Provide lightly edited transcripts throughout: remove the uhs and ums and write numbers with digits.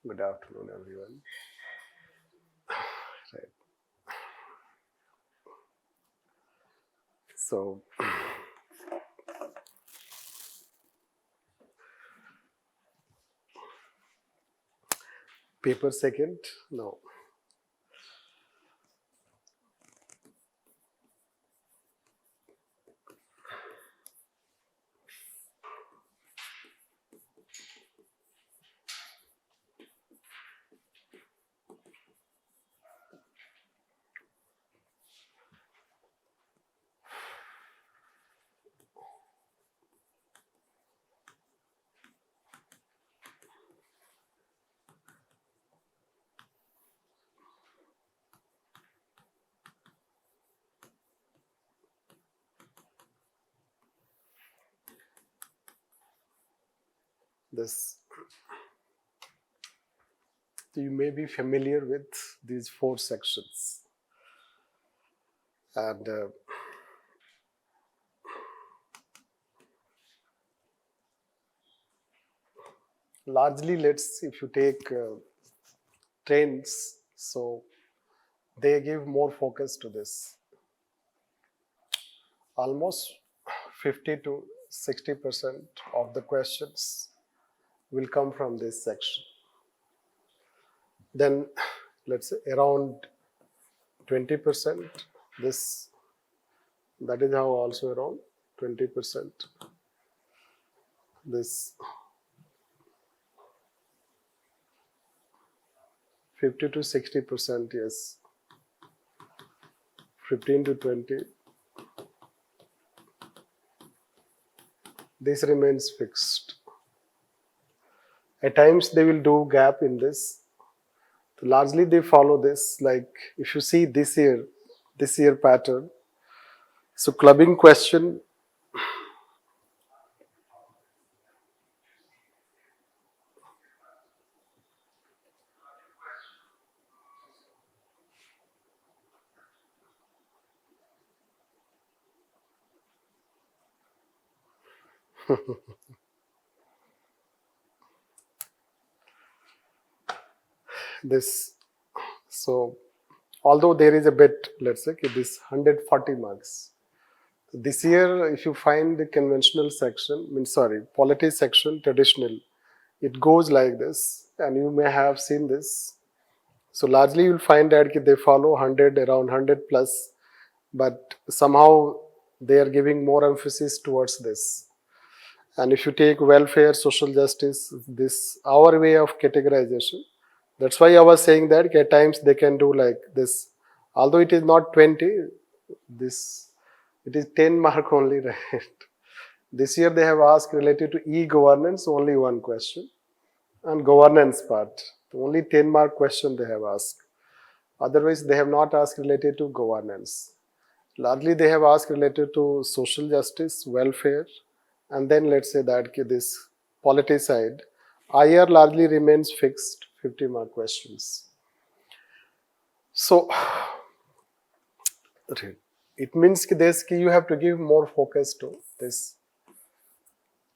Good afternoon, everyone. Right. So, paper second? No. This, you may be familiar with these 4 sections. And largely, if you take trends, so they give more focus to this. Almost 50 to 60% of the questions will come from this section. Then, let's say around 20%, that is how also around 20%. This 50 to 60%, yes. 15 to 20. This remains fixed. At times they will do gap in this. Largely they follow this. Like if you see this year pattern. So clubbing question. This, so although there is a bit, let's say this 140 marks. This year, if you find the conventional section, polity section, traditional, it goes like this, and you may have seen this. So largely you'll find that they follow 100, around 100 plus, but somehow they are giving more emphasis towards this. And if you take welfare, social justice, this our way of categorization. That's why I was saying that at times they can do like this. Although it is not 20, it is 10 mark only, right? This year they have asked related to e-governance, only one question. And governance part, only 10 mark question they have asked. Otherwise, they have not asked related to governance. Largely, they have asked related to social justice, welfare, and then let's say that this polity side. IR largely remains fixed, 50 mark questions. So, it means you have to give more focus to this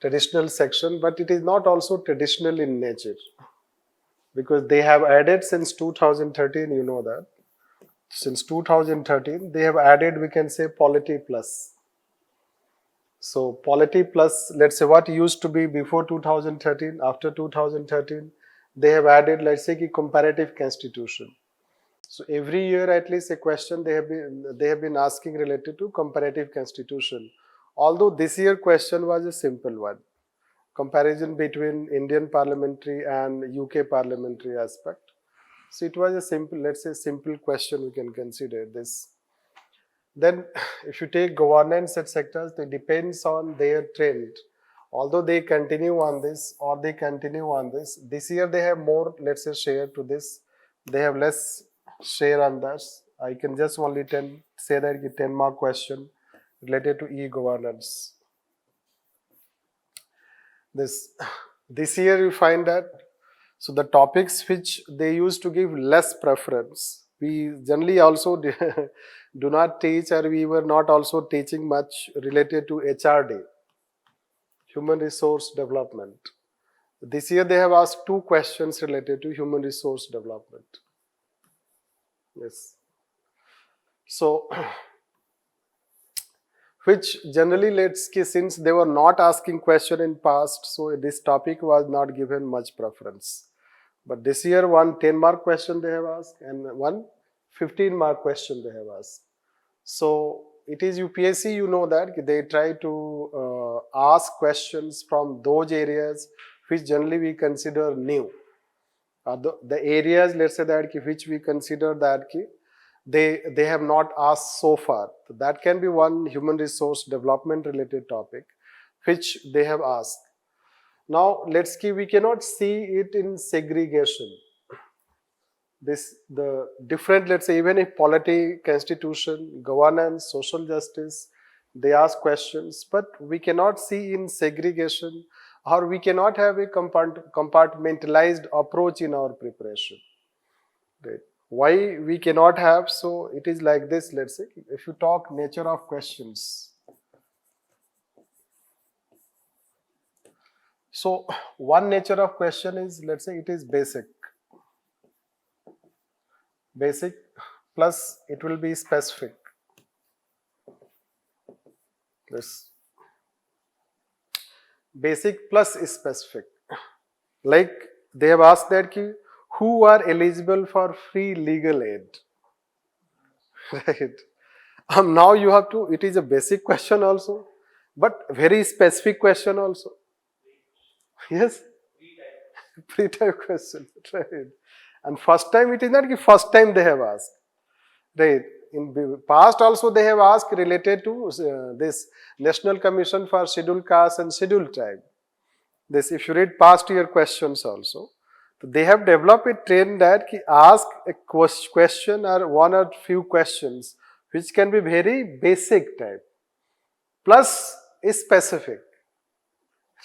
traditional section, but it is not also traditional in nature. Because they have added since 2013, you know that. Since 2013, they have added, we can say, Polity Plus. So, Polity Plus, let's say what used to be before 2013, after 2013, they have added, let's say, comparative constitution. So, every year at least a question they have been asking related to comparative constitution. Although this year question was a simple one. Comparison between Indian parliamentary and UK parliamentary aspect. So it was a simple, let's say simple question we can consider this. Then if you take governance at sectors, it depends on their trend. Although they continue on this or they continue on this year they have more, let's say, share to this. They have less share on that. I can just only say that 10 mark question related to e-governance. This year you find that, so the topics which they used to give less preference, we generally also do not teach, or we were not also teaching much related to HRD, human resource development. This year they have asked 2 questions related to human resource development. Yes. So, which generally, since they were not asking question in past, so this topic was not given much preference. But this year, one 10-mark question they have asked and one 15-mark question they have asked. So it is UPSC, you know that they try to ask questions from those areas which generally we consider new. The areas, let's say that which we consider that they have not asked so far. So that can be one human resource development related topic which they have asked. Now we cannot see it in segregation. The different, let's say even if polity, constitution, governance, social justice, they ask questions, but we cannot see in segregation, or we cannot have a compartmentalized approach in our preparation. Right? Why we cannot have? So it is like this, let's say, if you talk nature of questions. So one nature of question is, let's say it is basic. Basic plus it will be specific. This basic plus specific. Like they have asked that who are eligible for free legal aid. Right. Now you have to, it is a basic question also, but very specific question also. Yes? Pre-type question. Right. And first time it is not first time they have asked. Right. In past also they have asked related to this National Commission for Scheduled Caste and Scheduled Tribe. This, if you read past year questions also, they have developed a trend that ask a question or one or few questions which can be very basic type plus is specific.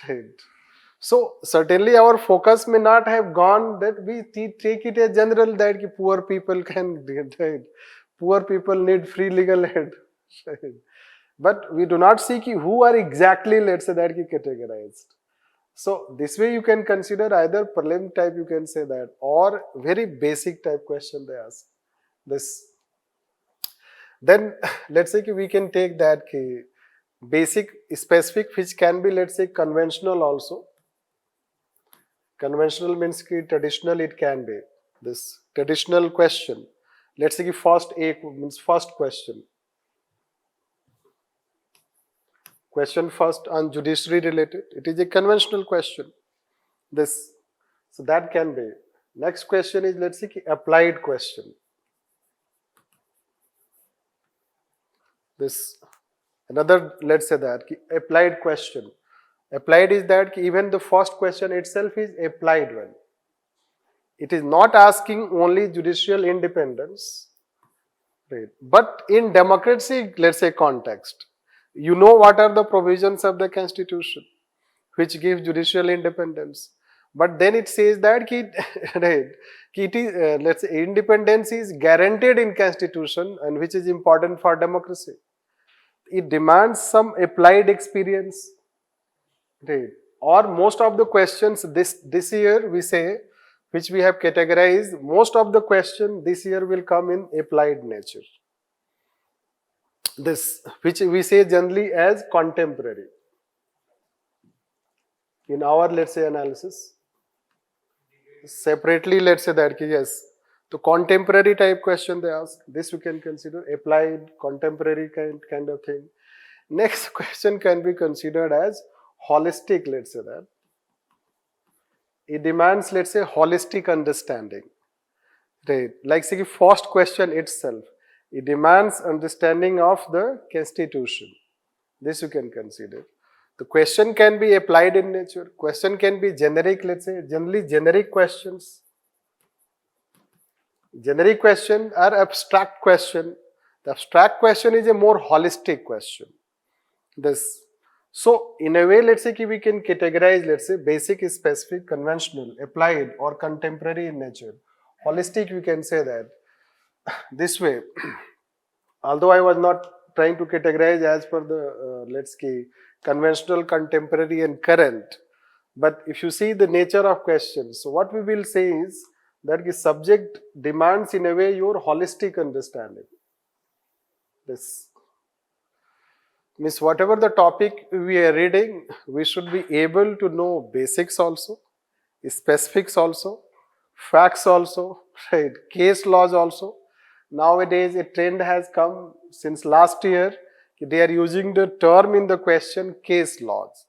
Right. So certainly our focus may not have gone that we take it as general that poor people can, right? Poor people need free legal aid. Right. But we do not see who are exactly, let's say, that categorized. So this way you can consider either prelim type, you can say that, or very basic type question they ask. This. Then let's say we can take that basic, specific, which can be, let's say, conventional also. Conventional means traditional it can be. This traditional question. Let's say first A means first question. Question first on judiciary related. It is a conventional question. This. So that can be. Next question is, let's say, applied question. This. Another, let's say that, applied question. Applied is that even the first question itself is applied one. It is not asking only judicial independence, right? But in democracy, let's say, context, you know what are the provisions of the constitution which give judicial independence. But then it says that right, it is, let's say, independence is guaranteed in constitution and which is important for democracy. It demands some applied experience. Right. Or most of the questions this year we say, which we have categorized, most of the question this year will come in applied nature. This, which we say generally as contemporary. In our, let's say, analysis. Separately, let's say that, yes, the contemporary type question they ask, this you can consider applied, contemporary kind of thing. Next question can be considered as holistic, let's say that. It demands, let's say, holistic understanding. Right. Like say first question itself, it demands understanding of the constitution. This you can consider. The question can be applied in nature. Question can be generic, let's say, generally generic questions. Generic question or abstract question. The abstract question is a more holistic question. This. So in a way, let's say we can categorize, let's say, basic, specific, conventional, applied or contemporary in nature. Holistic, we can say that this way. Although I was not trying to categorize as per the, let's say, conventional, contemporary and current. But if you see the nature of questions, so what we will say is that the subject demands in a way your holistic understanding. This means whatever the topic we are reading, we should be able to know basics also, specifics also, facts also, right? Case laws also. Nowadays, a trend has come since last year. They are using the term in the question case laws.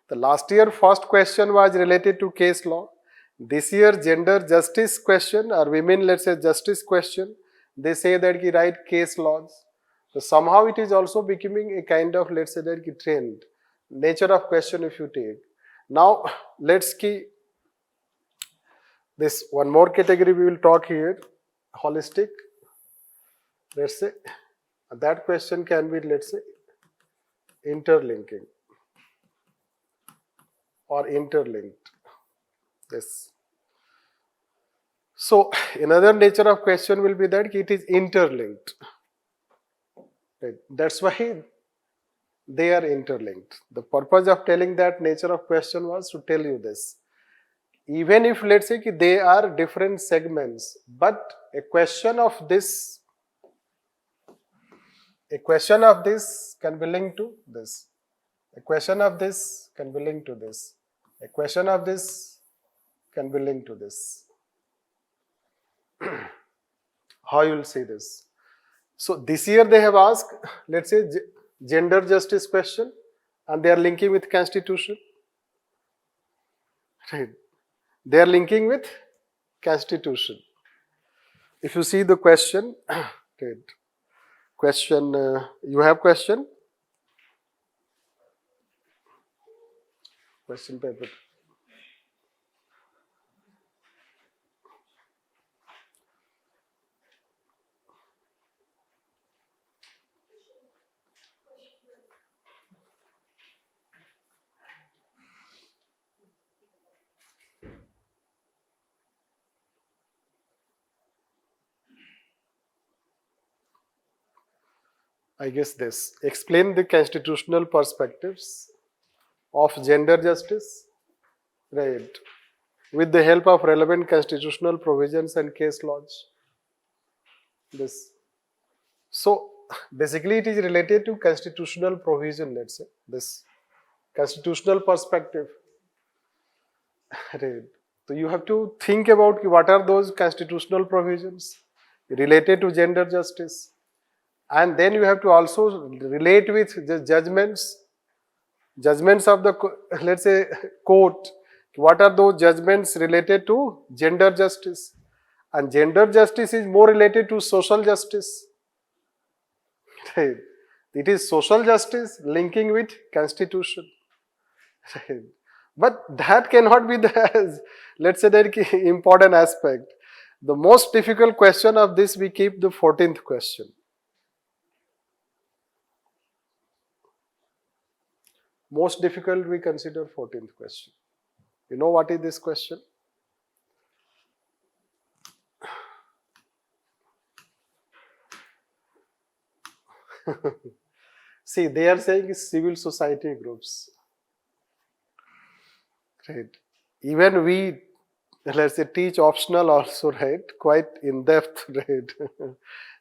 The last year first question was related to case law. This year gender justice question or women, let's say, justice question, they say that you write case laws. So somehow it is also becoming a kind of, let's say, that trend. Nature of question if you take. Now let's see this one more category we will talk here, holistic. Let's say that question can be, let's say, interlinking or interlinked. This. So another nature of question will be that it is interlinked. Right. That's why they are interlinked. The purpose of telling that nature of question was to tell you this. Even if, let's say, they are different segments, but a question of this can be linked to this. A question of this can be linked to this. A question of this can be linked to this. How you will see this? So this year they have asked, let's say, gender justice question, and they are linking with constitution. Right. They are linking with constitution. If you see the question, right. Question, you have question? Question paper. I guess this. Explain the constitutional perspectives of gender justice, right, with the help of relevant constitutional provisions and case laws. This. So basically it is related to constitutional provision, let's say, this constitutional perspective. Right. So you have to think about what are those constitutional provisions related to gender justice. And then you have to also relate with the judgments of the, let's say, court. What are those judgments related to gender justice? And gender justice is more related to social justice. Right. It is social justice linking with constitution. Right. But that cannot be the, let's say, the important aspect. The most difficult question of this we keep the 14th question. Most difficult we consider 14th question. You know what is this question? See, they are saying civil society groups. Right. Even we, let's say, teach optional also, right? Quite in depth, right?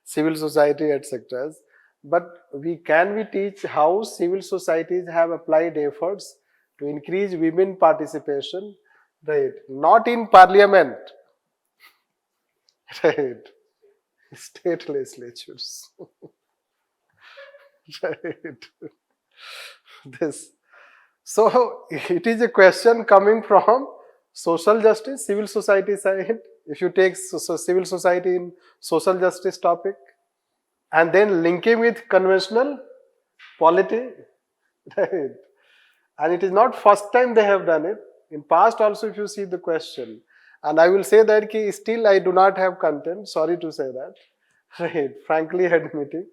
Civil society, etc. But we teach how civil societies have applied efforts to increase women participation, right? Not in parliament, right? State legislatures, right? This. So it is a question coming from social justice, civil society side. If you take civil society in social justice topic, and then linking with conventional polity, right? And it is not first time they have done it. In past also, if you see the question, and I will say that still I do not have content. Sorry to say that, right? Frankly admitting.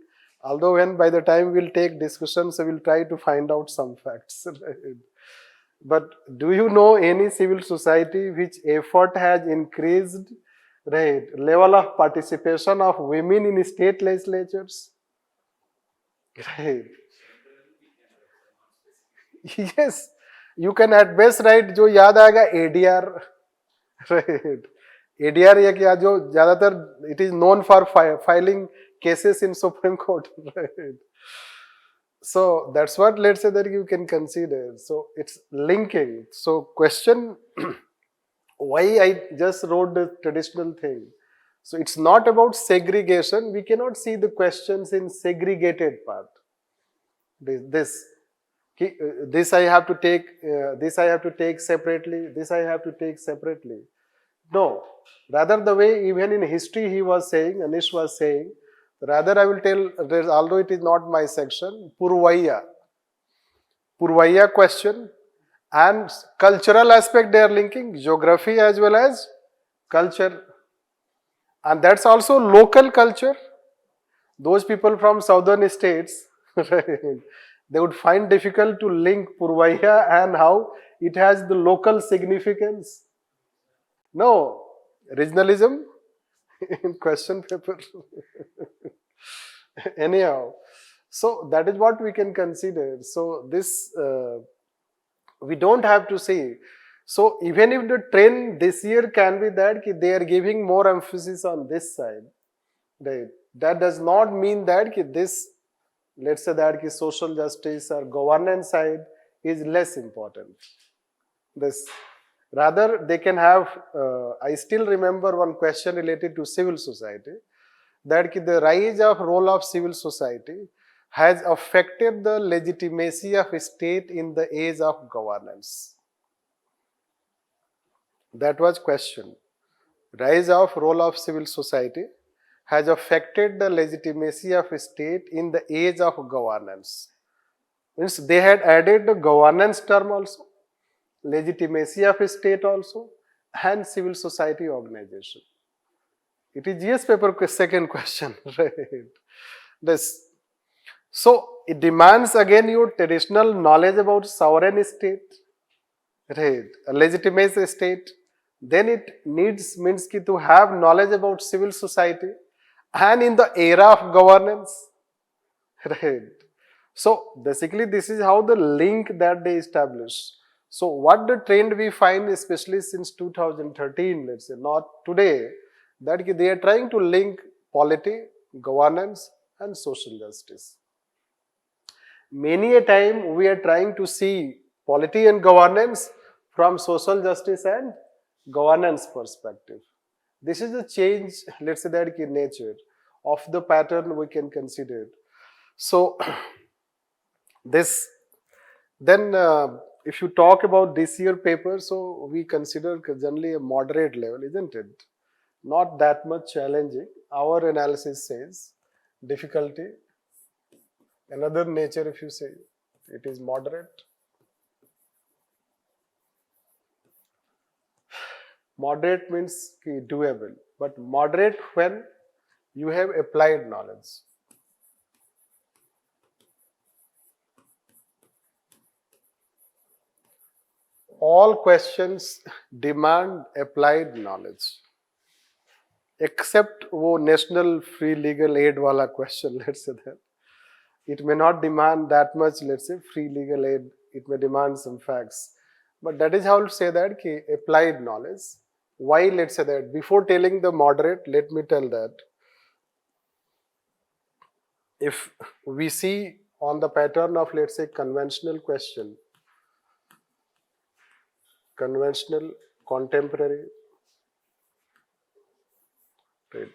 Although when by the time we'll take discussions, we'll try to find out some facts. Right? But do you know any civil society which effort has increased, right, level of participation of women in state legislatures? Right. Yes. You can at best write जो याद आएगा ADR, right? ADR या क्या जो ज़्यादातर it is known for filing cases in Supreme Court, right? So that's what, let's say, that you can consider. So it's linking. So question why I just wrote the traditional thing. So it's not about segregation. We cannot see the questions in segregated part. This I have to take. This I have to take separately. This I have to take separately. No. Rather, the way even in history he was saying, Anish was saying, rather I will tell, although it is not my section, Purvaya question, and cultural aspect they are linking, geography as well as culture, and that's also local culture. Those people from southern states, right, they would find difficult to link Purvaya and how it has the local significance. No, regionalism in question paper. Anyhow, so that is what we can consider. So this we don't have to say. So even if the trend this year can be that they are giving more emphasis on this side, right? That does not mean that this, let's say that social justice or governance side is less important. This rather they can have. I still remember one question related to civil society, that the rise of role of civil society has affected the legitimacy of state in the age of governance. That was question. Rise of role of civil society has affected the legitimacy of state in the age of governance. Means they had added the governance term also, legitimacy of state also, and civil society organization. It is GS paper second question, right? This. So it demands again your traditional knowledge about sovereign state, right? A legitimate state. Then it means to have knowledge about civil society and in the era of governance, right? So basically this is how the link that they establish. So what the trend we find, especially since 2013, let's say, not today, that they are trying to link polity, governance and social justice. Many a time we are trying to see polity and governance from social justice and governance perspective. This is a change, let's say that in nature of the pattern we can consider. So this, then if you talk about this year paper, so we consider generally a moderate level, isn't it? Not that much challenging. Our analysis says difficulty, another nature, if you say it is moderate. Moderate means doable, but moderate when you have applied knowledge. All questions demand applied knowledge, except वो national free legal aid वाला question, let's say that. It may not demand that much, let's say, free legal aid. It may demand some facts. But that is how to say that applied knowledge. Why, let's say that? Before telling the moderate, let me tell that. If we see on the pattern of, let's say, conventional question, conventional, contemporary, right,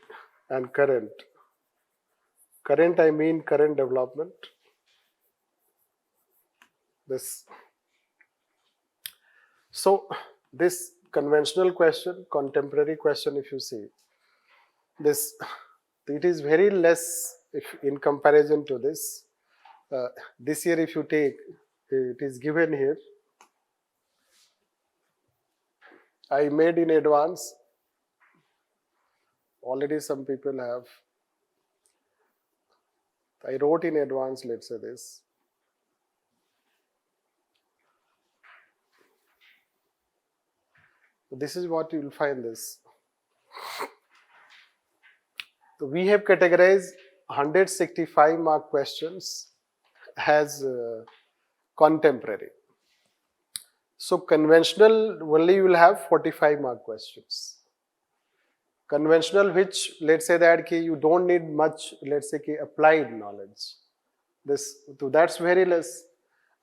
and current. Current, I mean current development. This. So this conventional question, contemporary question, if you see, this, it is very less if in comparison to this. This year, if you take, it is given here. I made in advance. Already some people have. I wrote in advance, let's say this. This is what you will find this. So we have categorized 165 mark questions as contemporary. So conventional only you will have 45 mark questions. Conventional, which let's say that ki you don't need much, let's say ki applied knowledge. This, so that's very less.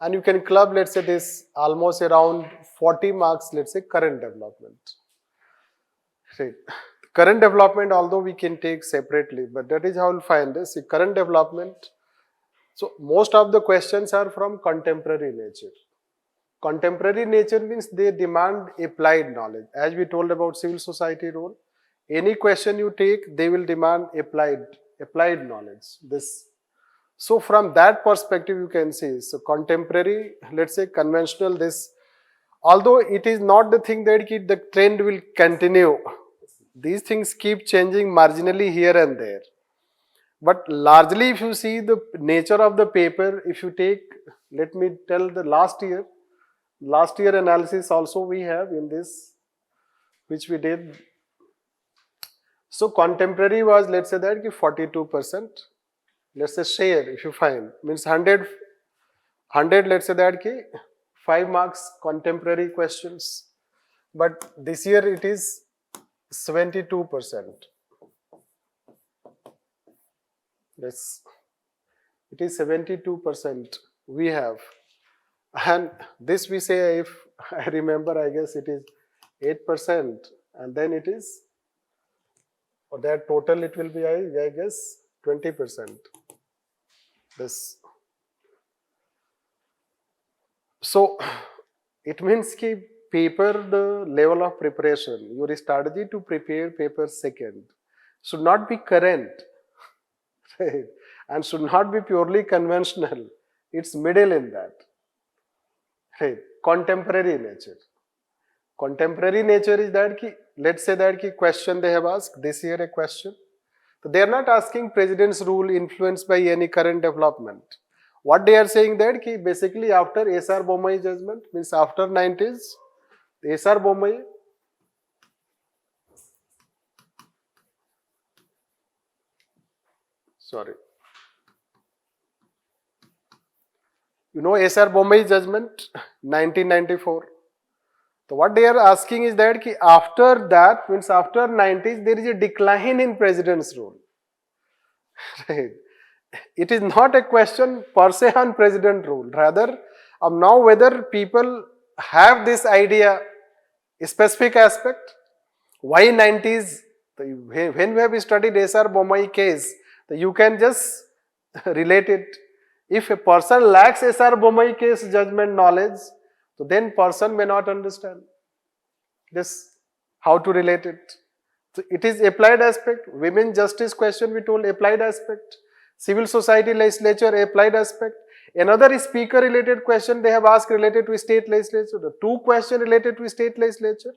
And you can club, let's say, this almost around 40 marks, let's say, current development. Right. Current development, although we can take separately, but that is how we'll find this. See, current development, so most of the questions are from contemporary nature. Contemporary nature means they demand applied knowledge. As we told about civil society role, any question you take, they will demand applied knowledge. This. So from that perspective, you can see, so contemporary, let's say conventional, this, although it is not the thing that the trend will continue, these things keep changing marginally here and there. But largely, if you see the nature of the paper, if you take, let me tell the last year analysis also we have in this, which we did. So contemporary was, let's say that 42%. Let's say share, if you find, means 100, let's say that 5 marks contemporary questions. But this year it is 72%. Yes, it is 72% we have. And this we say, if I remember, I guess it is 8%, and then it is, for that total it will be, I guess, 20%. This. So it means ki paper, the level of preparation, your strategy to prepare paper second should not be current, right? And should not be purely conventional. It's middle in that, right? Contemporary nature. Contemporary nature is that ki, let's say that ki question they have asked this year, a question. So they are not asking president's rule influenced by any current development. What they are saying that ki basically after S.R. Bommai judgment, means after 90s, S.R. Bommai, sorry, you know S.R. Bommai judgment, 1994. So what they are asking is that ki after that, means after 90s, there is a decline in president's rule. Right. It is not a question per se on president rule. Rather, now whether people have this idea, a specific aspect, why 90s, when we have studied S.R. Bommai case, you can just relate it. If a person lacks S.R. Bommai case judgment knowledge, so then person may not understand this, how to relate it. So it is applied aspect. Women justice question we told applied aspect. Civil society legislature applied aspect. Another speaker related question they have asked related to state legislature. The 2 questions related to state legislature.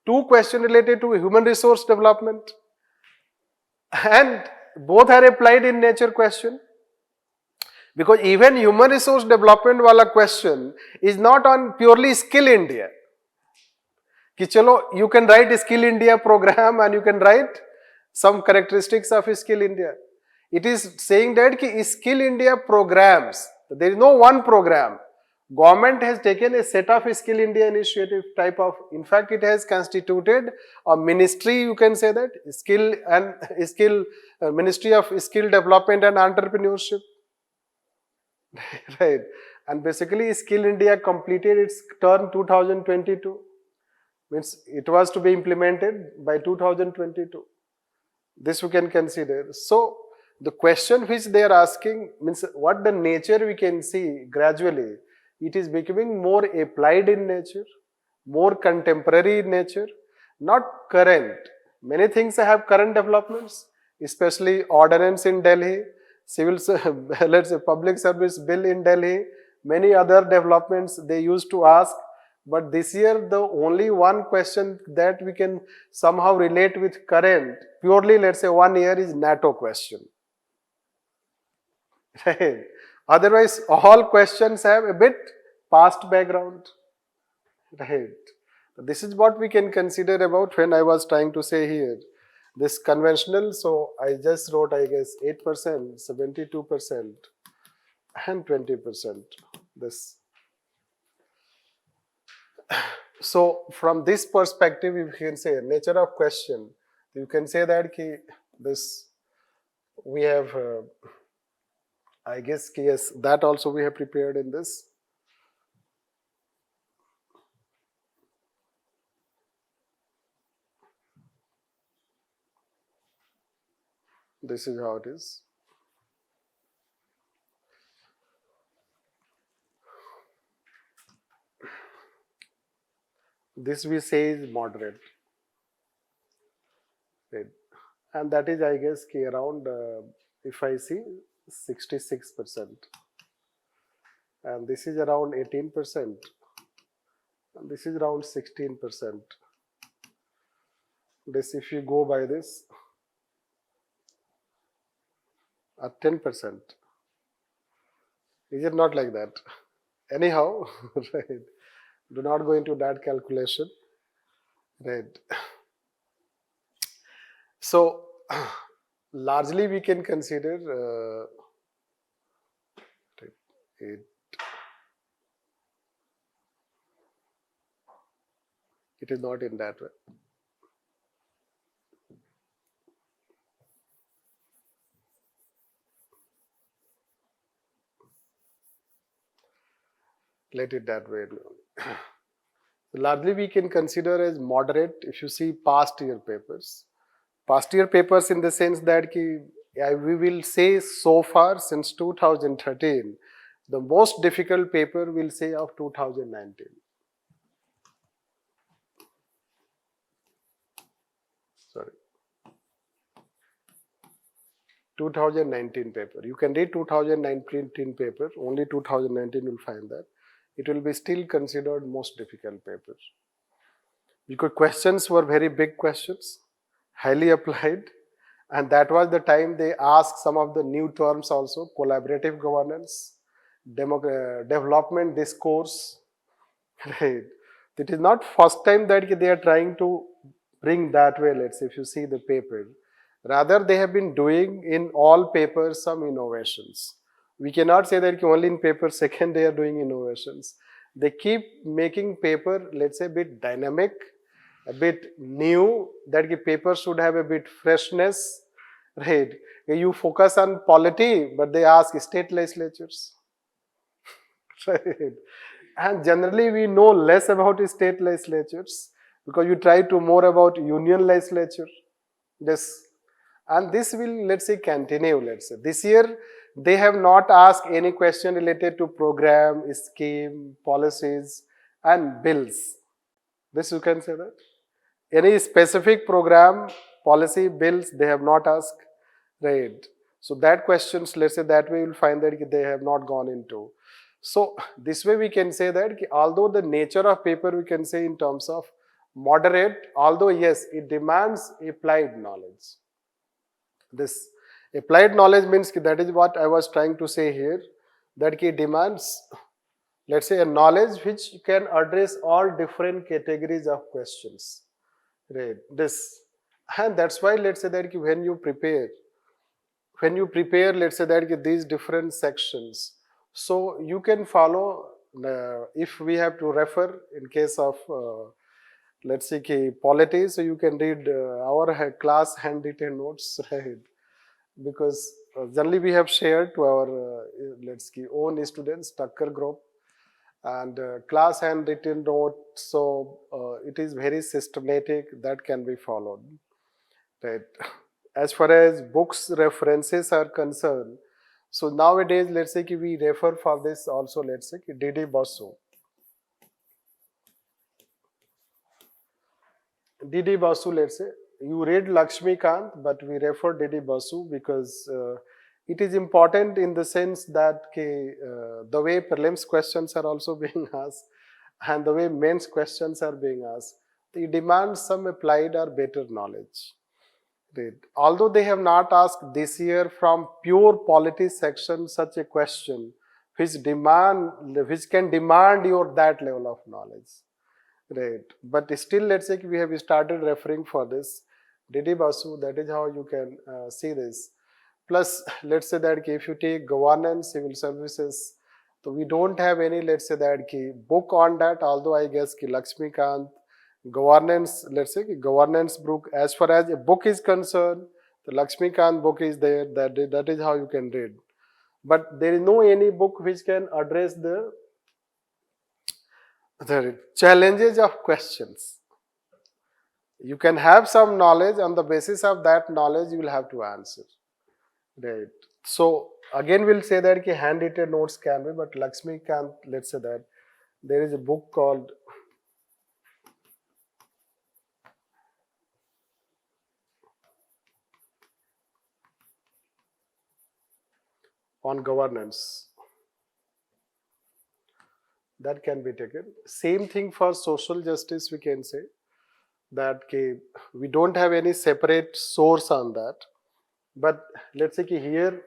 2 questions related to human resource development. And both are applied in nature question. Because even human resource development wala question is not on purely skill India. Ki chalo, you can write a skill India program and you can write some characteristics of skill India. It is saying that ki skill India programs, there is no one program. Government has taken a set of skill India initiative type of, in fact it has constituted a ministry, you can say that, Ministry of Skill Development and Entrepreneurship. Right. And basically Skill India completed its term 2022. Means it was to be implemented by 2022. This we can consider. So the question which they are asking means what the nature we can see gradually. It is becoming more applied in nature, more contemporary in nature, not current. Many things have current developments, especially ordinance in Delhi, let's say public service bill in Delhi, many other developments they used to ask. But this year, the only one question that we can somehow relate with current, purely let's say 1 year, is NATO question. Right. Otherwise, all questions have a bit past background. Right. This is what we can consider about when I was trying to say here. This conventional, so I just wrote, I guess, 8%, 72%, and 20%. This. So from this perspective, you can say nature of question. You can say that this we have, I guess, yes, that also we have prepared in this. This is how it is. This we say is moderate, right? And that is, I guess, around, if I see, 66%. And this is around 18%. And this is around 16%. This, if you go by this, at 10%. Is it not like that? Anyhow, right? Do not go into that calculation, right? So, largely we can consider it is not in that way. Let it that way. Largely we can consider as moderate if you see past year papers. Past year papers in the sense that we will say so far since 2013, the most difficult paper will say of 2019. Sorry. 2019 paper. You can read 2019 paper, only 2019 will find that. It will be still considered most difficult paper. Because questions were very big questions, highly applied, and that was the time they asked some of the new terms also, collaborative governance, development discourse, right? It is not first time that they are trying to bring that way, let's say, if you see the paper. Rather, they have been doing in all papers some innovations. We cannot say that only in paper second they are doing innovations. They keep making paper, let's say, a bit dynamic, a bit new, that the paper should have a bit freshness, right? You focus on polity, but they ask state legislatures, right? And generally we know less about state legislatures because you try to more about union legislature. This, and this will, let's say, continue, let's say. This year, they have not asked any question related to program, scheme, policies, and bills. This you can say that. Any specific program, policy, bills, they have not asked, right? So that questions, let's say, that way you will find that they have not gone into. So this way we can say that although the nature of paper we can say in terms of moderate, although yes, it demands applied knowledge. This applied knowledge means that is what I was trying to say here, that it demands, let's say, a knowledge which can address all different categories of questions, right? This, and that's why, let's say, that when you prepare, let's say, that these different sections, so you can follow, if we have to refer in case of let's say polity, so you can read our class handwritten notes, right? Because generally we have shared to our let's say own students, Tucker group, and class handwritten note, so it is very systematic, that can be followed, right? As far as books references are concerned, so nowadays, let's say we refer for this also, let's say D.D. Basu. D.D. Basu, let's say, you read Lakshmikant, but we refer D.D. Basu because it is important in the sense that the way prelims questions are also being asked and the way mains questions are being asked, it demands some applied or better knowledge. Right. Although they have not asked this year from pure polity section such a question which can demand your that level of knowledge, right? But still, let's say we have started referring for this D.D. Basu. That is how you can see this. Plus, let's say that if you take governance, civil services, So we don't have any, let's say that ki book on that, although I guess ki Lakshmikant governance, let's say ki governance book, as far as a book is concerned, the Lakshmikant book is there, that is how you can read. But there is no any book which can address the challenges of questions. You can have some knowledge, on the basis of that knowledge you will have to answer. Right. So again we'll say that ki handwritten notes can be, but Lakshmikant, let's say that there is a book called on governance. That can be taken. Same thing for social justice, we can say that we don't have any separate source on that. But let's say here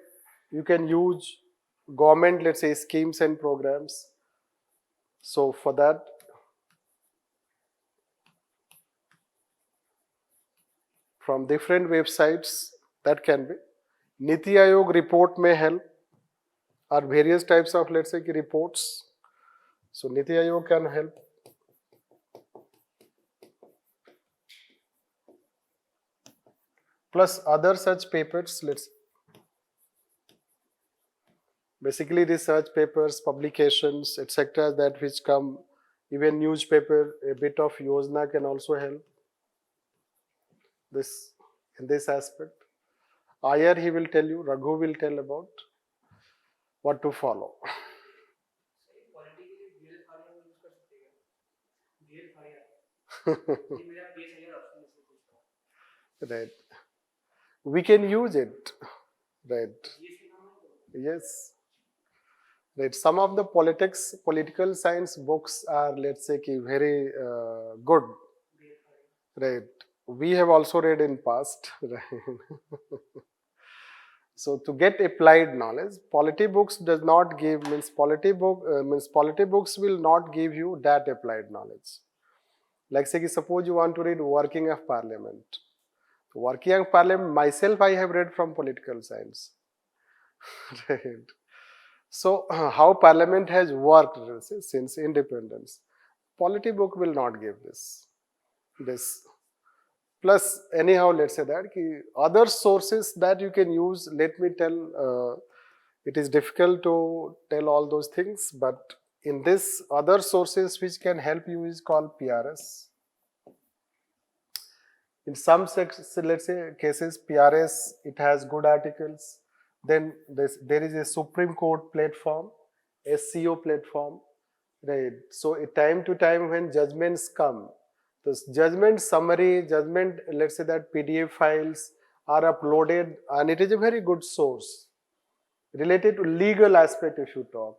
you can use government, let's say, schemes and programs. So for that, from different websites, that can be. Niti Aayog report may help, or various types of, let's say, reports. So Niti Aayog can help. Plus other such papers, let's basically research papers, publications, etc. that which come, even newspaper, a bit of Yojana can also help this in this aspect. Iyer he will tell you, Raghu will tell about what to follow. Right. We can use it. Right. Yes. Right. Some of the political science books are, let's say, very good. Right. We have also read in past. Right. So to get applied knowledge, polity books does not give, polity books will not give you that applied knowledge. Like say, suppose you want to read Working of Parliament. Working of Parliament, myself, I have read from political science. Right. So how Parliament has worked since independence. Polity book will not give this. Plus, anyhow, let's say that other sources that you can use, let me tell, it is difficult to tell all those things, but in this, other sources which can help you is called PRS. In some let's say cases, PRS, it has good articles. Then there is a Supreme Court platform, SCO platform, right? So time to time when judgments come, this judgment summary, let's say that PDF files are uploaded, and it is a very good source related to legal aspect if you talk.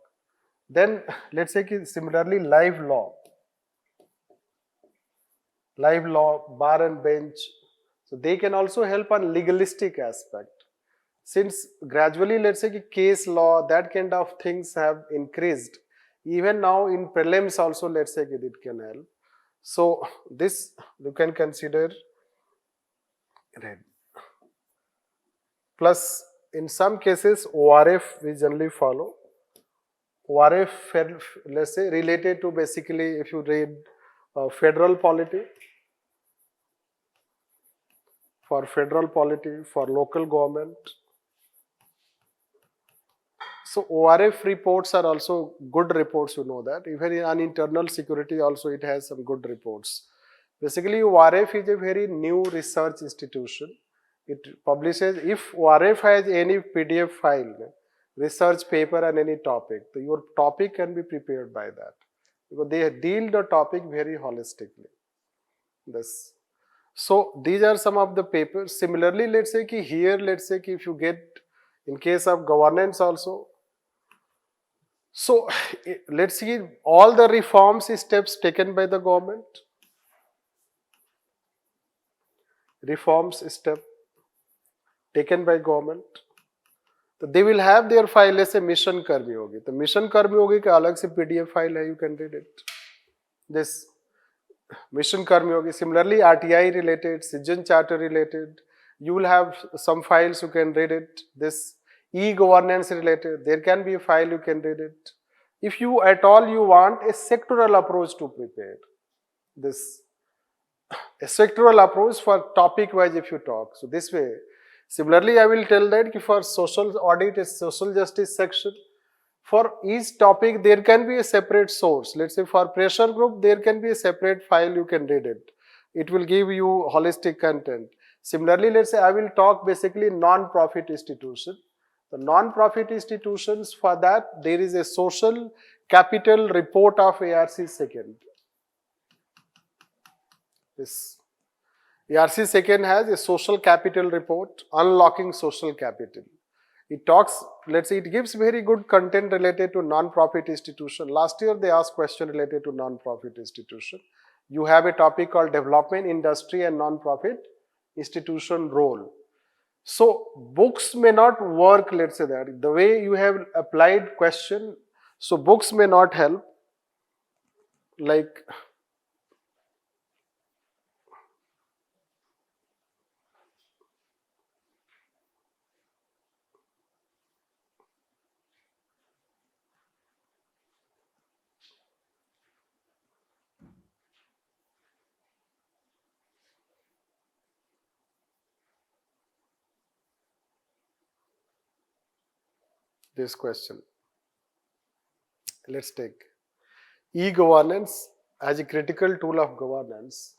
Then let's say similarly live law, bar and bench. So they can also help on legalistic aspect. Since gradually, let's say case law, that kind of things have increased. Even now in prelims also, let's say it can help. So this you can consider. Right. Plus in some cases ORF we generally follow. ORF, let's say, related to basically if you read federal polity, for local government. So ORF reports are also good reports, you know that. Even on internal security also it has some good reports. Basically ORF is a very new research institution. It publishes, if ORF has any PDF file, research paper on any topic, your topic can be prepared by that. Because they deal the topic very holistically. This. So these are some of the papers. Similarly, let's say here, let's say if you get, in case of governance also, so let's see all the reforms steps taken by the government. Reforms step taken by government. So they will have their file, let's say Mission Karmi Yogi. The Mission Karmi Yogi ka alag se PDF file hai, you can read it. This Mission Karmi Yogi. Similarly, RTI related, Citizen Charter related, you will have some files, you can read it. This e-governance related, there can be a file, you can read it. if you at all you want a sectoral approach to prepare this, a sectoral approach for topic wise if you talk. So this way, similarly I will tell that for social audit, a social justice section, for each topic there can be a separate source. Let's say for pressure group there can be a separate file, you can read it. It will give you holistic content. Similarly, let's say I will talk basically non-profit institution. The non-profit institutions, for that there is a social capital report of ARC second. This ARC second has a social capital report, unlocking social capital. It talks, let's say it gives very good content related to non-profit institution. Last year they asked question related to non-profit institution. You have a topic called development, industry and non-profit institution role. So books may not work, let's say that, the way you have applied question, so books may not help, like this question. Let's take e-governance as a critical tool of governance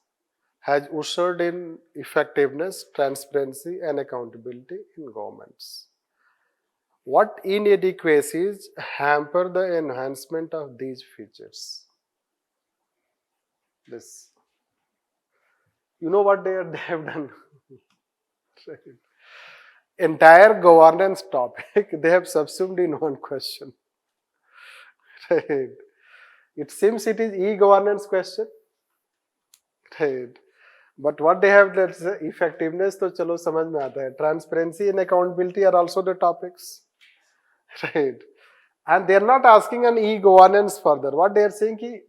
has ushered in effectiveness, transparency and accountability in governments. What inadequacies hamper the enhancement of these features? This, you know what they have done? Entire governance topic they have subsumed in one question. Right. It seems it is e-governance question. Right. But what they have, that's effectiveness, तो चलो समझ में आता है. Transparency and accountability are also the topics. Right. And they are not asking an e-governance further. What they are saying ki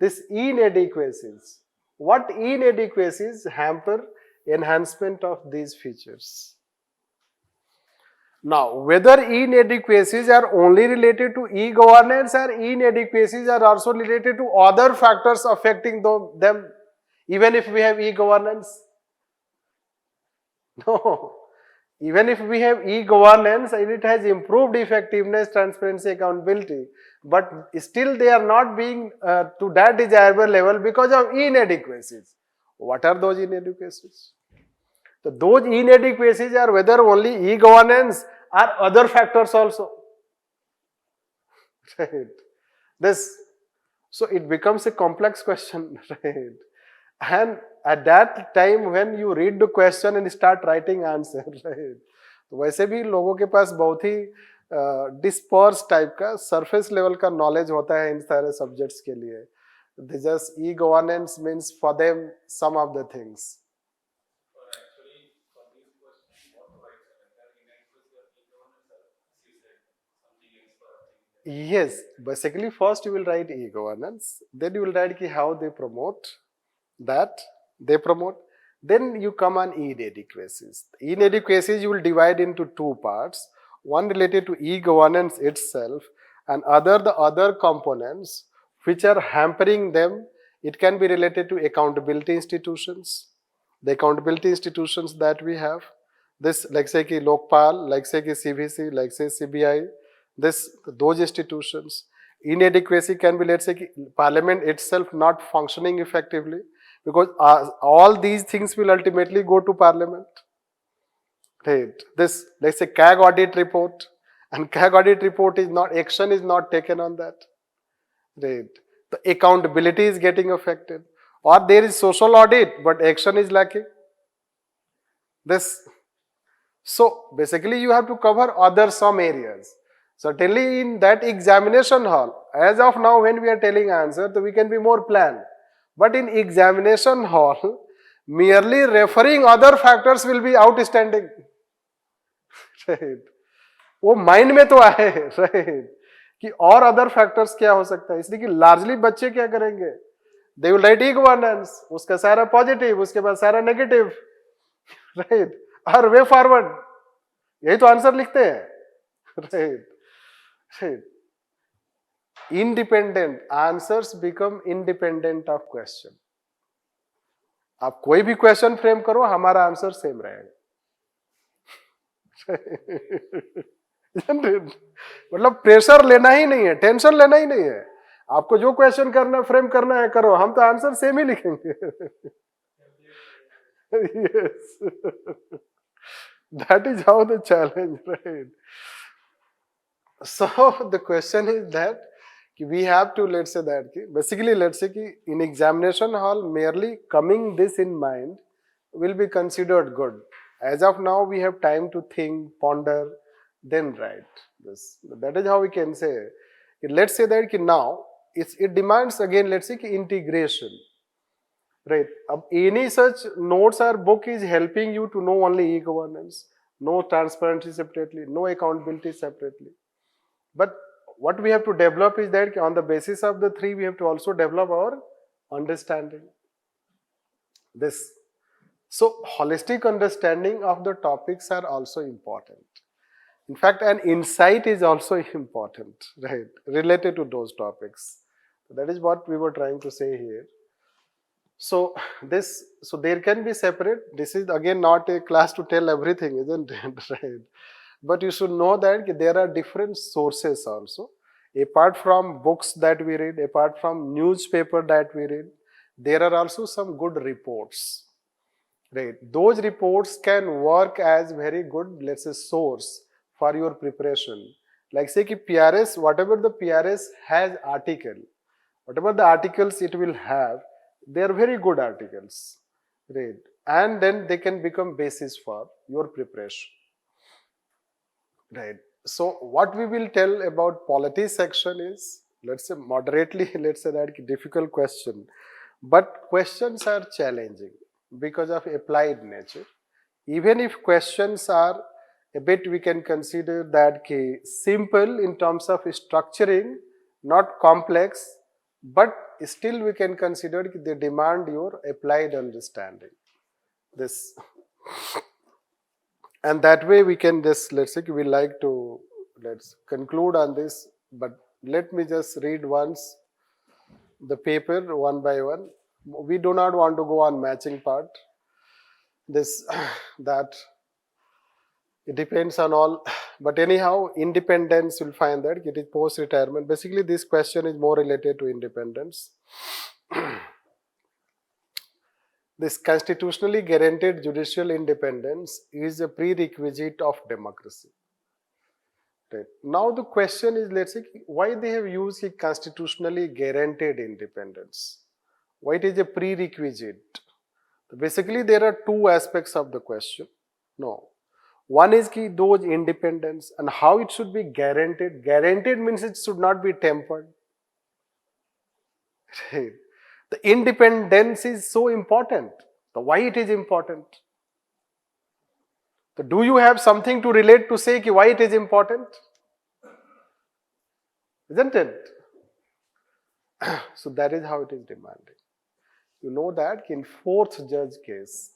this inadequacies. What inadequacies hamper enhancement of these features? Now, whether inadequacies are only related to e-governance or inadequacies are also related to other factors affecting them, even if we have e-governance? No. Even if we have e-governance and it has improved effectiveness, transparency, accountability, but still they are not being to that desirable level because of inadequacies. What are those inadequacies? So those inadequacies are whether only e-governance or other factors also. Right. So it becomes a complex question, right? And at that time when you read the question and start writing answer, right? तो वैसे भी लोगों के पास बहुत ही disperse type का surface level का knowledge होता है इन सारे सब्जेक्ट्स के लिए. They just e-governance means for them some of the things. Yes, basically first you will write e-governance, then you will write how they promote that, then you come on inadequacies. Inadequacies you will divide into two parts, one related to e-governance itself and the other components which are hampering them. It can be related to accountability institutions, the accountability institutions that we have, this like say ki Lokpal, like say ki CVC, like say CBI, those institutions. Inadequacy can be, let's say, Parliament itself not functioning effectively, because all these things will ultimately go to Parliament. Right. This, let's say, CAG audit report, and CAG audit report is not, action is not taken on that. Right. The accountability is getting affected, or there is social audit but action is lacking. So basically you have to cover other some areas. Certainly in that examination hall, as of now when we are telling answer, so we can be more planned. But in examination hall, merely referring other factors will be outstanding. Right. वो mind में तो आए, right? कि और other factors क्या हो सकता है, इसलिए कि लार्जली बच्चे क्या करेंगे, दे विल राइट ई-गवर्नेंस, उसका सारा पॉजिटिव, उसके बाद सारा नेगेटिव, राइट, और वे फॉरवर्ड, यही तो आंसर लिखते हैं, right. independent answers become independent of question. आप कोई भी क्वेश्चन फ्रेम करो, हमारा आंसर सेम रहेगा. मतलब प्रेशर लेना ही नहीं है, टेंशन लेना ही नहीं है. आपको जो क्वेश्चन करना फ्रेम करना है करो, हम तो आंसर सेम ही लिखेंगे. Yes. That is how the challenge, right? So the question is that we have to, let's say that basically, let's say in examination hall merely coming this in mind will be considered good. As of now we have time to think, ponder, then write this. That is how we can say. Let's say that now it demands again, let's say integration, right? Any such notes or book is helping you to know only e-governance, no transparency separately, no accountability separately. But what we have to develop is that on the basis of the three, we have to also develop our understanding. This. So, holistic understanding of the topics are also important. In fact, an insight is also important, right, related to those topics. That is what we were trying to say here. So, there can be separate. This is again not a class to tell everything, isn't it? Right? But you should know that there are different sources also. Apart from books that we read, apart from newspaper that we read, there are also some good reports. Right? Those reports can work as very good, let's say, source for your preparation. Like say ki PRS, whatever the PRS has article, whatever the articles it will have, they are very good articles. Right? And then they can become basis for your preparation. Right. So what we will tell about polity section is, let's say moderately, let's say that difficult question, but questions are challenging because of applied nature. Even if questions are a bit, we can consider that simple in terms of structuring, not complex, but still we can consider they demand your applied understanding. This. And that way we can just, let's say we like to, let's conclude on this, but let me just read once the paper one by one. We do not want to go on matching part. This, that, it depends on all, but anyhow, independence, you'll find that it is post-retirement. Basically, this question is more related to independence. This constitutionally guaranteed judicial independence is a prerequisite of democracy. Right. Now the question is, let's say, why they have used a constitutionally guaranteed independence? Why it is a prerequisite? Basically, there are two aspects of the question. No. One is those independence and how it should be guaranteed. Guaranteed means it should not be tempered. Right. The independence is so important. So why it is important? So do you have something to relate to say why it is important? Isn't it? So that is how it is demanding. You know that in fourth judge case,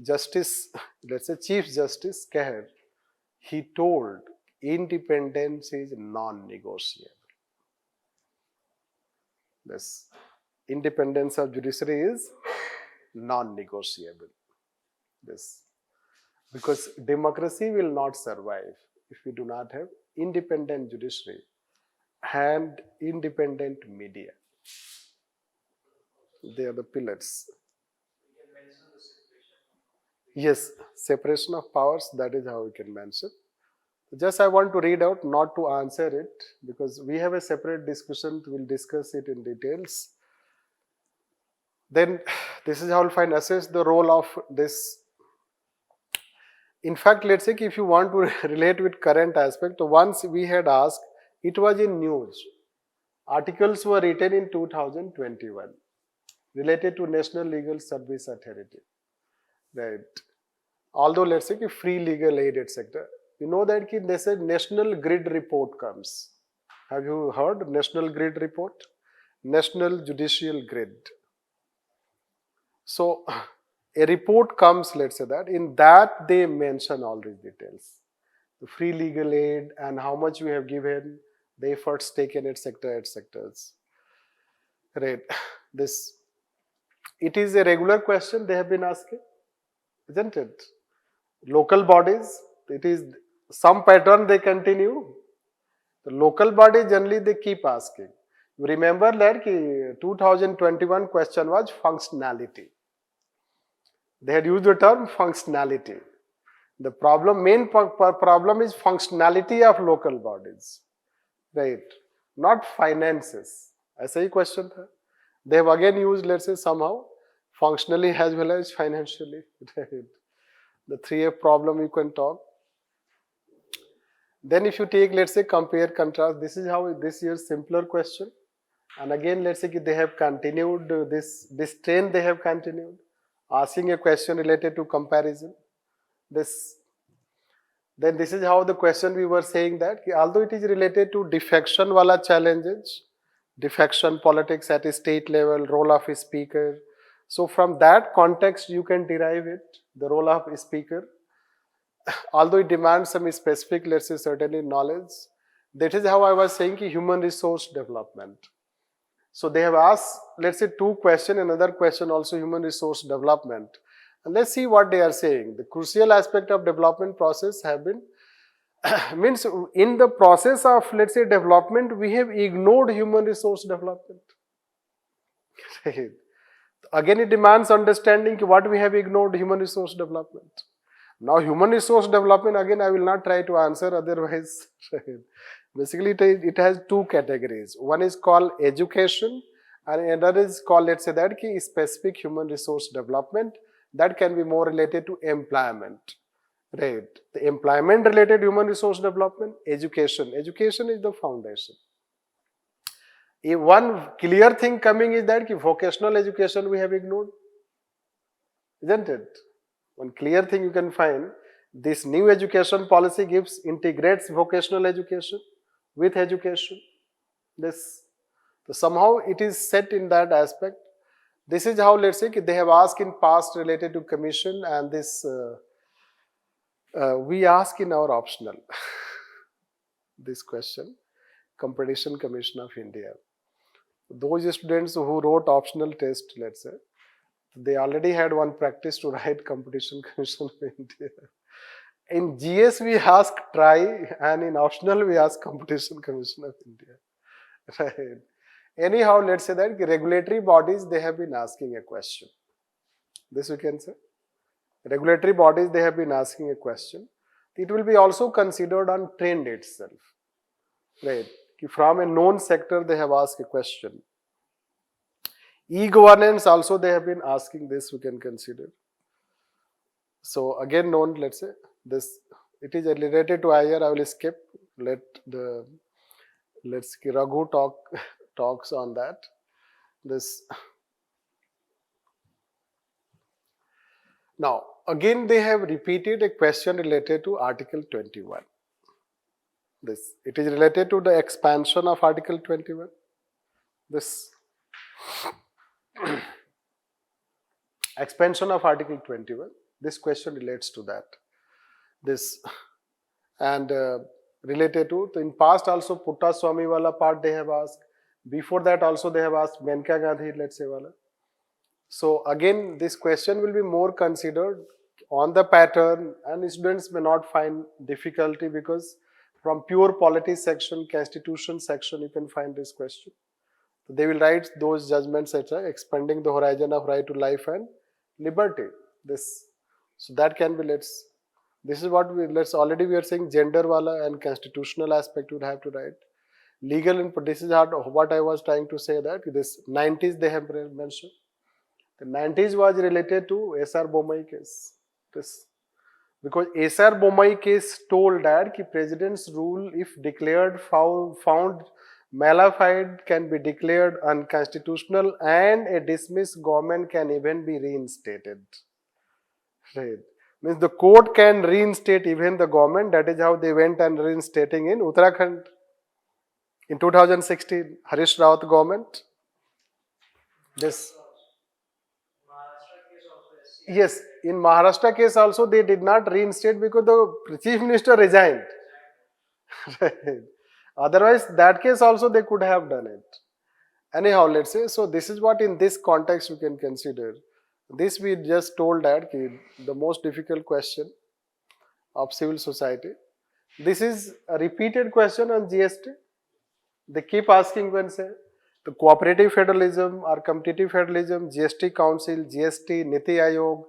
Justice, let's say Chief Justice Keher, he told independence is non-negotiable. This independence of judiciary is non-negotiable. This, because democracy will not survive if we do not have independent judiciary and independent media. They are the pillars. Yes, separation of powers, that is how we can mention. Just I want to read out, not to answer it, because we have a separate discussion, we'll discuss it in details. Then this is how we'll find assess the role of this. In fact, let's say if you want to relate with current aspect, once we had asked, it was in news. Articles were written in 2021 related to National Legal Service Authority. Right. Although let's say free legal aid, etc. You know that they said National Grid Report comes. Have you heard National Grid Report? National Judicial Grid. So a report comes, let's say that, in that they mention all these details. The free legal aid and how much we have given, the efforts taken, etc., etc. Right. This, it is a regular question they have been asking, isn't it? Local bodies, it is some pattern they continue. The local bodies generally they keep asking. You remember that 2021 question was functionality. They had used the term functionality. The main problem is functionality of local bodies, right? Not finances. ऐसा ही question था. They have again used, let's say, somehow functionally as well as financially. Right? The 3F problem you can talk. Then if you take, let's say, compare, contrast, this is how this year's simpler question. And again, let's say they have continued this trend they have continued, asking a question related to comparison. Then this is how the question we were saying that, although it is related to defection wala challenges, defection politics at a state level, role of a speaker. So from that context, you can derive it, the role of a speaker. Although it demands some specific, let's say, certainly knowledge. That is how I was saying human resource development. So they have asked, let's say, 2 questions, another question also human resource development. And let's see what they are saying. The crucial aspect of development process have been, means in the process of, let's say, development, we have ignored human resource development. Again, it demands understanding what we have ignored human resource development. Now, human resource development, again, I will not try to answer, otherwise, basically it has 2 categories. One is called education and another is called, let's say, that specific human resource development that can be more related to employment. Right. The employment related human resource development, education. Education is the foundation. One clear thing coming is that vocational education we have ignored, isn't it? One clear thing you can find, this new education policy integrates vocational education with education. So somehow it is set in that aspect. This is how, let's say, they have asked in past related to commission, and this we ask in our optional this question, Competition Commission of India. Those students who wrote optional test, let's say, they already had one practice to write Competition Commission of India. In GS we ask try, and in optional we ask Competition Commission of India. Right. Anyhow, let's say that regulatory bodies, they have been asking a question. This we can say. Regulatory bodies, they have been asking a question. It will be also considered on trend itself. Right. From a known sector, they have asked a question. E-governance also they have been asking, this we can consider. So again known, let's say, this, it is related to IR, I will skip. Let's Raghu talks on that. This. Now, again they have repeated a question related to Article 21. This, it is related to the expansion of Article 21. This expansion of Article 21. This question relates to that. This, and related to, in past also Putta Swami wala part they have asked. Before that also they have asked Menka Gandhi, let's say wala. So again, this question will be more considered on the pattern, and students may not find difficulty because from pure polity section, constitution section, you can find this question. They will write those judgments, etc., expanding the horizon of right to life and liberty. This, so that can be, this is what already we are saying, gender wala and constitutional aspect would have to write. Legal and this is what I was trying to say, that this 90s they have mentioned. The 90s was related to SR Bommai case. This, because SR Bommai case told that president's rule, if declared found malified, can be declared unconstitutional, and a dismissed government can even be reinstated. Right. Means the court can reinstate even the government. That is how they went and reinstating in Uttarakhand in 2016, Harish Rawat government. This. Yes, in Maharashtra case also they did not reinstate because the chief minister resigned. Right. Otherwise, that case also they could have done it. Anyhow, let's say, so this is what in this context you can consider. This we just told that the most difficult question of civil society. This is a repeated question on GST. They keep asking when say the cooperative federalism or competitive federalism, GST Council, GST, Niti Aayog.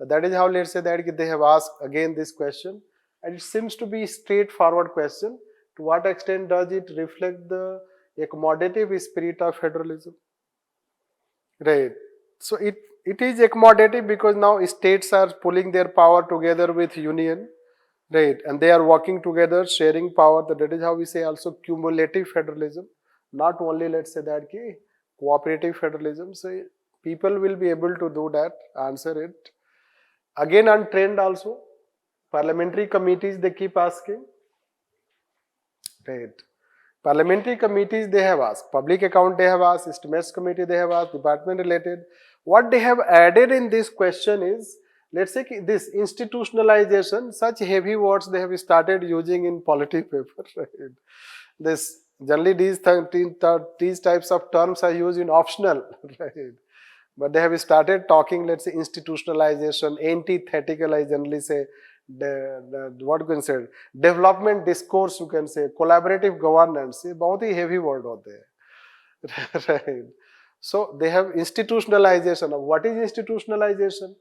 That is how let's say that they have asked again this question, and it seems to be straightforward question. To what extent does it reflect the accommodative spirit of federalism? Right. So it is accommodative because now states are pulling their power together with union, right? And they are working together, sharing power. That is how we say also cumulative federalism. Not only let's say that cooperative federalism. So people will be able to do that, answer it. Again on trend also, parliamentary committees they keep asking, right? Parliamentary committees they have asked, public account they have asked, estimates committee they have asked, department related. What they have added in this question is, let's say this institutionalization, such heavy words they have started using in polity paper. Right? This generally these types of terms are used in optional, right? But they have started talking, let's say, institutionalization, antithetical, I generally say, what you can say, development discourse, you can say, collaborative governance, ये बहुत ही heavy word होते हैं, right? So they have institutionalization. What is institutionalization?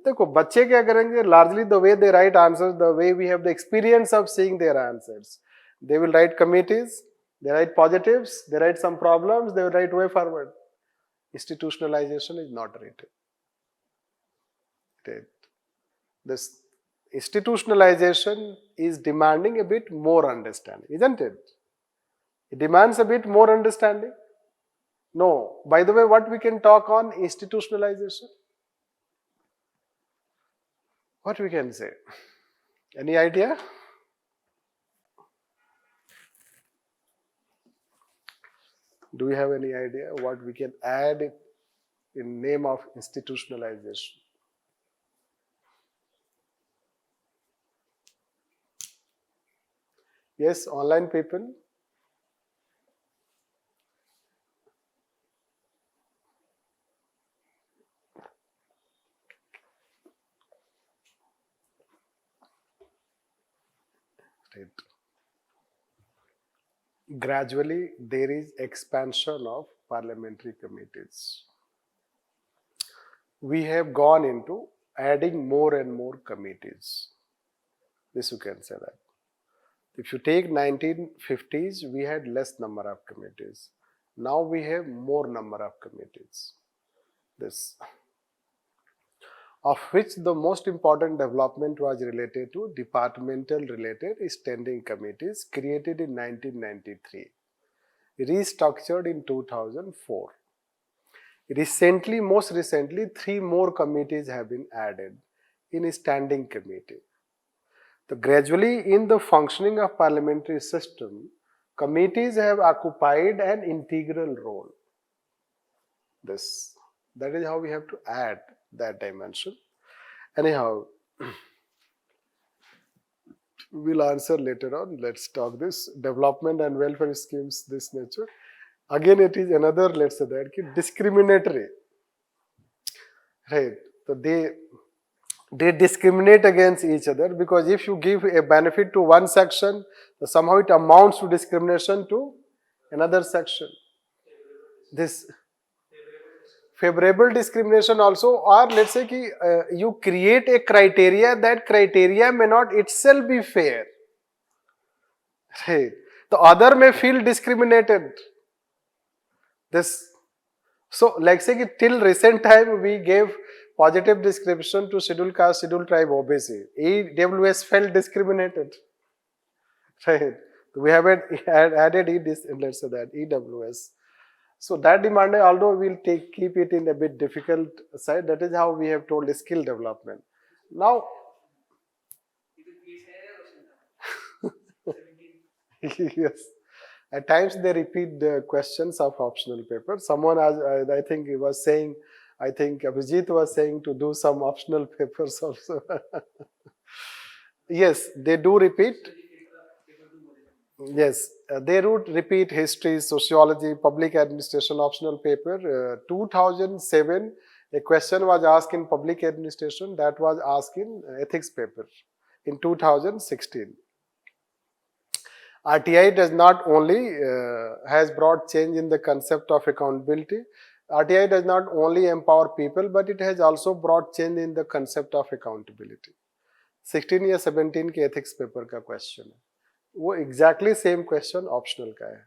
देखो बच्चे क्या करेंगे, largely the way they write answers, the way we have the experience of seeing their answers. They will write committees, they write positives, they write some problems, they will write way forward. Institutionalization is not written. Right? This institutionalization is demanding a bit more understanding, isn't it? It demands a bit more understanding. No. By the way, what we can talk on institutionalization? What we can say? Any idea? Do we have any idea what we can add in name of institutionalization? Yes, online people. Right. Gradually, there is expansion of parliamentary committees. We have gone into adding more and more committees. This you can say that. If you take 1950s, we had less number of committees. Now we have more number of committees. This, of which the most important development was related to departmental related standing committees created in 1993, restructured in 2004. Recently, most recently, 3 more committees have been added in a standing committee. So gradually in the functioning of parliamentary system, committees have occupied an integral role. That is how we have to add that dimension. Anyhow, we'll answer later on. Let's talk this development and welfare schemes, this nature. Again, it is another, let's say that, discriminatory. Right. So they discriminate against each other, because if you give a benefit to one section, somehow it amounts to discrimination to another section. This favorable discrimination also, or let's say you create a criteria, that criteria may not itself be fair. Right. The other may feel discriminated. So like say till recent time we gave positive description to scheduled caste, scheduled tribe, OBC. EWS felt discriminated. Right. We have added let's say that EWS. So that demand, although we'll keep it in a bit difficult side, that is how we have told skill development. Now, yes, at times they repeat the questions of optional paper. Someone, I think he was saying, I think Abhijit was saying to do some optional papers also. Yes, they do repeat. Yes, they would repeat history, sociology, public administration optional paper. 2007, a question was asked in public administration that was asked in ethics paper in 2016. RTI does not only has brought change in the concept of accountability. RTI does not only empower people, but it has also brought change in the concept of accountability. 16 या 17 के ethics paper का question है, वो exactly same question optional का है.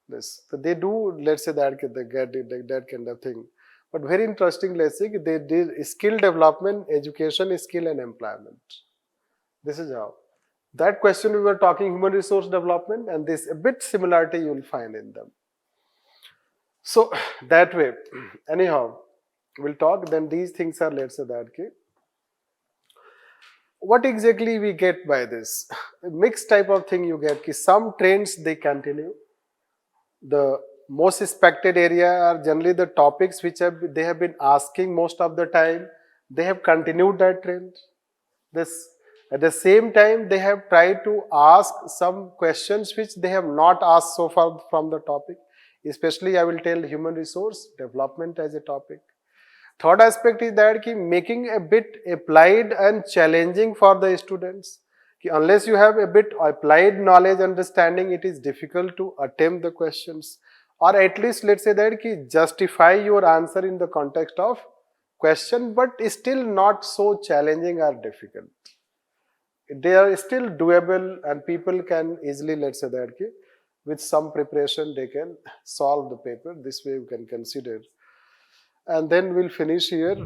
This, so they do, let's say that they get that kind of thing. But very interesting, let's say they did skill development, education, skill and employment. This is how. That question we were talking human resource development, and this a bit similarity you will find in them. So that way, anyhow, we'll talk. Then these things are, let's say that okay. What exactly we get by this? A mixed type of thing you get. Ki some trends they continue. The most expected area are generally the topics which they have been asking most of the time. They have continued that trend. This at the same time they have tried to ask some questions which they have not asked so far from the topic. Especially I will tell human resource development as a topic. Third aspect is that making a bit applied and challenging for the students. Unless you have a bit applied knowledge understanding, it is difficult to attempt the questions, or at least let's say that justify your answer in the context of question, but still not so challenging or difficult. They are still doable and people can easily, let's say that with some preparation they can solve the paper. This way you can consider. And then we'll finish here.